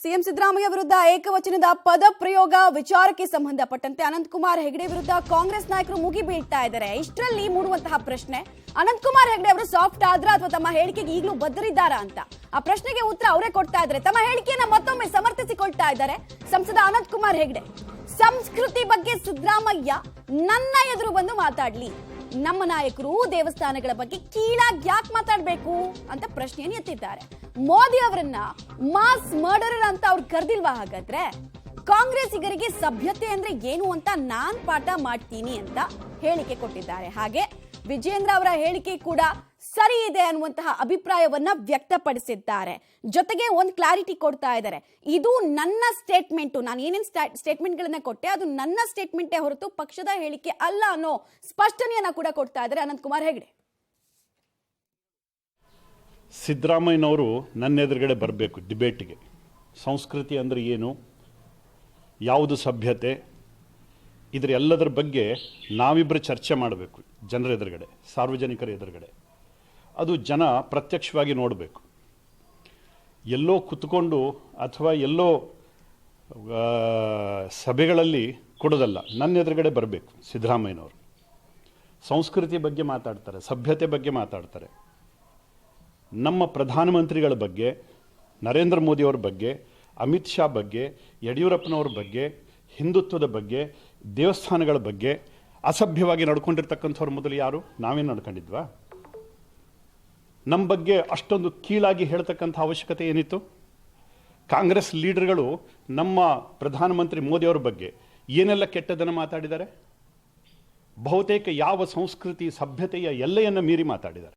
CM Siddaramaiah ವಿರುದ್ಧ ಏಕವಚನದ ಪದ ಪ್ರಯೋಗ ವಿಚಾರಕ್ಕೆ ಸಂಬಂಧಪಟ್ಟಂತೆ ಅನಂತಕುಮಾರ್ ಹೆಗಡೆ ವಿರುದ್ಧ ಕಾಂಗ್ರೆಸ್ ನಾಯಕರು ಮುಗಿ ಬೀಳ್ತಾ ಇದ್ದಾರೆ. ಇಷ್ಟರಲ್ಲಿ ಮೂಡುವಂತಹ ಪ್ರಶ್ನೆ, ಅನಂತಕುಮಾರ್ ಹೆಗಡೆ ಅವರು ಸಾಫ್ಟ್ ಆದ್ರ ಅಥವಾ ತಮ್ಮ ಹೇಳಿಕೆಗೆ ಈಗಲೂ ಬದ್ಧರಿದ್ದಾರಾ ಅಂತ. ಆ ಪ್ರಶ್ನೆಗೆ ಉತ್ತರ ಅವರೇ ಕೊಡ್ತಾ ಇದ್ದಾರೆ. ತಮ್ಮ ಹೇಳಿಕೆಯನ್ನ ಮತ್ತೊಮ್ಮೆ ಸಮರ್ಥಿಸಿಕೊಳ್ತಾ ಇದ್ದಾರೆ ಸಂಸದ ಅನಂತಕುಮಾರ್ ಹೆಗಡೆ. ಸಂಸ್ಕೃತಿ ಬಗ್ಗೆ ಸಿದ್ದರಾಮಯ್ಯ ನನ್ನ ಎದುರು ಬಂದು ಮಾತಾಡ್ಲಿ, ನಮ್ಮ ನಾಯಕರು ದೇವಸ್ಥಾನಗಳ ಬಗ್ಗೆ ಕೀಳಾಗಿ ಯಾಕೆ ಮಾತಾಡ್ಬೇಕು ಅಂತ ಪ್ರಶ್ನೆಯನ್ನು ಎತ್ತಿದ್ದಾರೆ. ಮೋದಿ ಅವರನ್ನ ಮಾಸ್ ಮರ್ಡರರ್ ಅಂತ ಅವ್ರು ಕರೆದಿಲ್ವಾ? ಹಾಗಾದ್ರೆ ಕಾಂಗ್ರೆಸ್ಸಿಗರಿಗೆ ಸಭ್ಯತೆ ಅಂದ್ರೆ ಏನು ಅಂತ ನಾನ್ ಪಾಠ ಮಾಡ್ತೀನಿ ಅಂತ ಹೇಳಿಕೆ ಕೊಟ್ಟಿದ್ದಾರೆ. ಹಾಗೆ ವಿಜೇಂದ್ರ ಅವರ ಹೇಳಿಕೆ ಕೂಡ ಸರಿ ಇದೆ ಅನ್ನುವಂತಹ ಅಭಿಪ್ರಾಯವನ್ನ ವ್ಯಕ್ತಪಡಿಸಿದ್ದಾರೆ. ಜೊತೆಗೆ ಒಂದು ಕ್ಲಾರಿಟಿ ಕೊಡ್ತಾ ಇದ್ದಾರೆ, ಇದು ನನ್ನ ಸ್ಟೇಟ್ಮೆಂಟ್, ನಾನು ಏನೇನು ಸ್ಟೇಟ್ಮೆಂಟ್ಗಳನ್ನ ಕೊಟ್ಟೆ ಅದು ನನ್ನ ಸ್ಟೇಟ್ಮೆಂಟೇ ಹೊರತು ಪಕ್ಷದ ಹೇಳಿಕೆ ಅಲ್ಲ ಅನ್ನೋ ಸ್ಪಷ್ಟನೆಯನ್ನ ಕೂಡ ಕೊಡ್ತಾ ಇದ್ದಾರೆ ಅನಂತಕುಮಾರ್ ಹೆಗಡೆ. ಸಿದ್ದರಾಮಯ್ಯನವರು ನನ್ನ ಎದುರುಗಡೆ ಬರಬೇಕು ಡಿಬೇಟ್ಗೆ. ಸಂಸ್ಕೃತಿ ಅಂದರೆ ಏನು, ಯಾವುದು ಸಭ್ಯತೆ, ಇದರ ಎಲ್ಲದರ ಬಗ್ಗೆ ನಾವಿಬ್ಬರು ಚರ್ಚೆ ಮಾಡಬೇಕು ಜನರ ಎದುರುಗಡೆ, ಸಾರ್ವಜನಿಕರ ಎದುರುಗಡೆ. ಅದು ಜನ ಪ್ರತ್ಯಕ್ಷವಾಗಿ ನೋಡಬೇಕು. ಎಲ್ಲೋ ಕುತ್ಕೊಂಡು ಅಥವಾ ಎಲ್ಲೋ ಸಭೆಗಳಲ್ಲಿ ಕೊಡೋದಲ್ಲ, ನನ್ನ ಎದುರುಗಡೆ ಬರಬೇಕು ಸಿದ್ದರಾಮಯ್ಯನವರು. ಸಂಸ್ಕೃತಿ ಬಗ್ಗೆ ಮಾತಾಡ್ತಾರೆ, ಸಭ್ಯತೆ ಬಗ್ಗೆ ಮಾತಾಡ್ತಾರೆ. ನಮ್ಮ ಪ್ರಧಾನಮಂತ್ರಿಗಳ ಬಗ್ಗೆ, ನರೇಂದ್ರ ಮೋದಿಯವರ ಬಗ್ಗೆ, ಅಮಿತ್ ಶಾ ಬಗ್ಗೆ, ಯಡಿಯೂರಪ್ಪನವ್ರ ಬಗ್ಗೆ, ಹಿಂದುತ್ವದ ಬಗ್ಗೆ, ದೇವಸ್ಥಾನಗಳ ಬಗ್ಗೆ ಅಸಭ್ಯವಾಗಿ ನಡ್ಕೊಂಡಿರ್ತಕ್ಕಂಥವ್ರ ಮೊದಲು ಯಾರು? ನಾವೇನು ನಡ್ಕೊಂಡಿದ್ವಾ? ನಮ್ಮ ಬಗ್ಗೆ ಅಷ್ಟೊಂದು ಕೀಳಾಗಿ ಹೇಳ್ತಕ್ಕಂಥ ಅವಶ್ಯಕತೆ ಏನಿತ್ತು? ಕಾಂಗ್ರೆಸ್ ಲೀಡರ್ಗಳು ನಮ್ಮ ಪ್ರಧಾನಮಂತ್ರಿ ಮೋದಿಯವರ ಬಗ್ಗೆ ಏನೆಲ್ಲ ಕೆಟ್ಟದನ್ನು ಮಾತಾಡಿದ್ದಾರೆ? ಬಹುತೇಕ ಯಾವ ಸಂಸ್ಕೃತಿ ಸಭ್ಯತೆಯ ಎಲ್ಲೆಯನ್ನು ಮೀರಿ ಮಾತಾಡಿದ್ದಾರೆ.